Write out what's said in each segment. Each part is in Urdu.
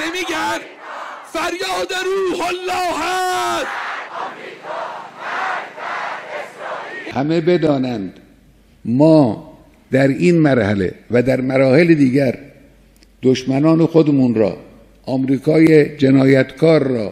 میگن فریاد روح الله هست. همه بدانند ما در این مرحله و در مراحل دیگر دشمنان خودمون را، آمریکای جنایتکار را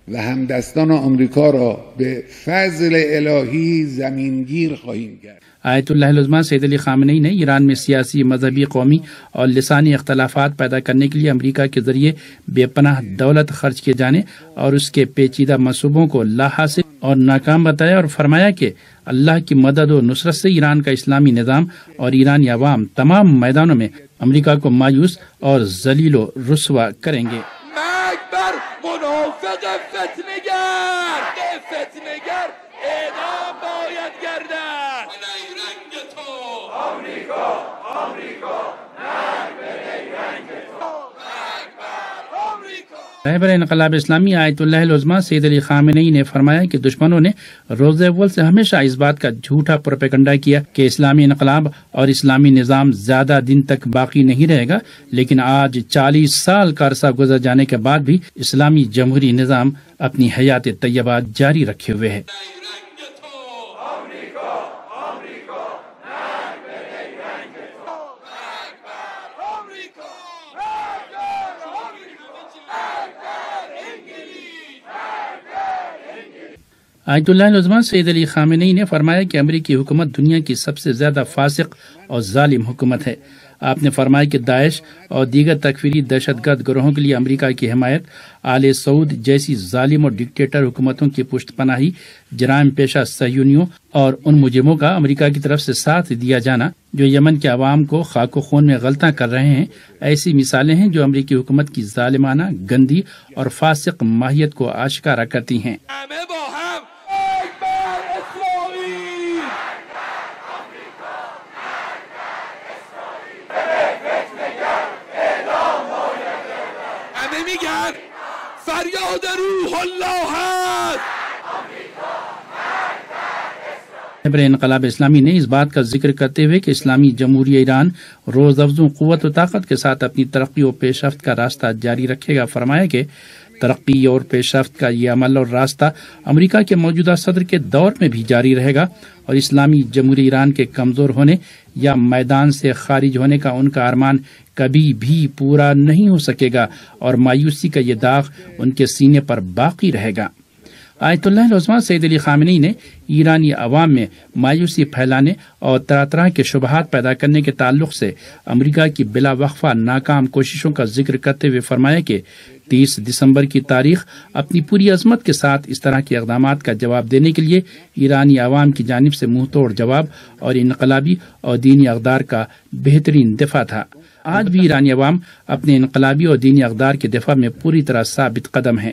و همدستان آمریکا را به فضل الهی زمینگیر خواهیم کرد. آیت اللہ العظمہ سید علی خامنئی نے ایران میں سیاسی، مذہبی، قومی اور لسانی اختلافات پیدا کرنے کے لیے امریکہ کے ذریعے بے پناہ دولت خرچ کیے جانے اور اس کے پیچیدہ منصوبوں کو لاحاصل اور ناکام بتایا، اور فرمایا کہ اللہ کی مدد و نصرت سے ایران کا اسلامی نظام اور ایرانی عوام تمام میدانوں میں امریکہ کو مایوس اور ذلیل و رسوا کریں گے۔ منافق فتنگر اعدام باید گردد. رنگ تو آمریکا رہبر انقلاب اسلامی آیت اللہ العظمہ سید علی خامنئی نے فرمایا کہ دشمنوں نے روز اول سے ہمیشہ اس بات کا جھوٹا پروپیگنڈا کیا کہ اسلامی انقلاب اور اسلامی نظام زیادہ دن تک باقی نہیں رہے گا، لیکن آج 40 سال کا عرصہ گزر جانے کے بعد بھی اسلامی جمہوری نظام اپنی حیات طیبہ جاری رکھے ہوئے ہے۔ آیت اللہ العظمہ سید علی خامنئی نے فرمایا کہ امریکی حکومت دنیا کی سب سے زیادہ فاسق اور ظالم حکومت ہے۔ آپ نے فرمایا کہ داعش اور دیگر تکفیری دہشت گرد گروہوں کے لیے امریکہ کی حمایت، آل سعود جیسی ظالم اور ڈکٹیٹر حکومتوں کی پشت پناہی، جرائم پیشہ صہیونیوں اور ان مجرموں کا امریکہ کی طرف سے ساتھ دیا جانا جو یمن کے عوام کو خاک و خون میں غلطاں کر رہے ہیں، ایسی مثالیں ہیں جو امریکی حکومت کی ظالمانہ، گندی اور فاسق ماہیت کو آشکارا کرتی ہیں۔ فریاد روح الله هست. رہبر انقلاب اسلامی نے اس بات کا ذکر کرتے ہوئے کہ اسلامی جمہوریہ ایران روز افزوں قوت و طاقت کے ساتھ اپنی ترقی و پیش رفت کا راستہ جاری رکھے گا، فرمایا کہ ترقی اور پیش رفت کا یہ عمل اور راستہ امریکہ کے موجودہ صدر کے دور میں بھی جاری رہے گا، اور اسلامی جمہوریہ ایران کے کمزور ہونے یا میدان سے خارج ہونے کا ان کا ارمان کبھی بھی پورا نہیں ہو سکے گا، اور مایوسی کا یہ داغ ان کے سینے پر باقی رہے گا۔ آیت اللہ العظمہ سید علی خامنئی نے ایرانی عوام میں مایوسی پھیلانے اور طرح طرح کے شبہات پیدا کرنے کے تعلق سے امریکہ کی بلا وقفہ ناکام کوششوں کا ذکر کرتے ہوئے فرمایا کہ 30 دسمبر کی تاریخ اپنی پوری عظمت کے ساتھ اس طرح کے اقدامات کا جواب دینے کے لیے ایرانی عوام کی جانب سے منہ توڑ جواب اور انقلابی اور دینی اقدار کا بہترین دفاع تھا۔ آج بھی ایرانی عوام اپنے انقلابی اور دینی اقدار کے دفاع میں پوری طرح ثابت قدم ہیں۔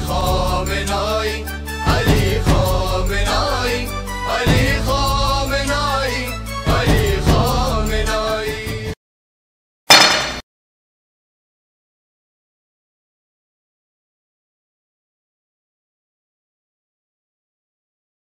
میخواد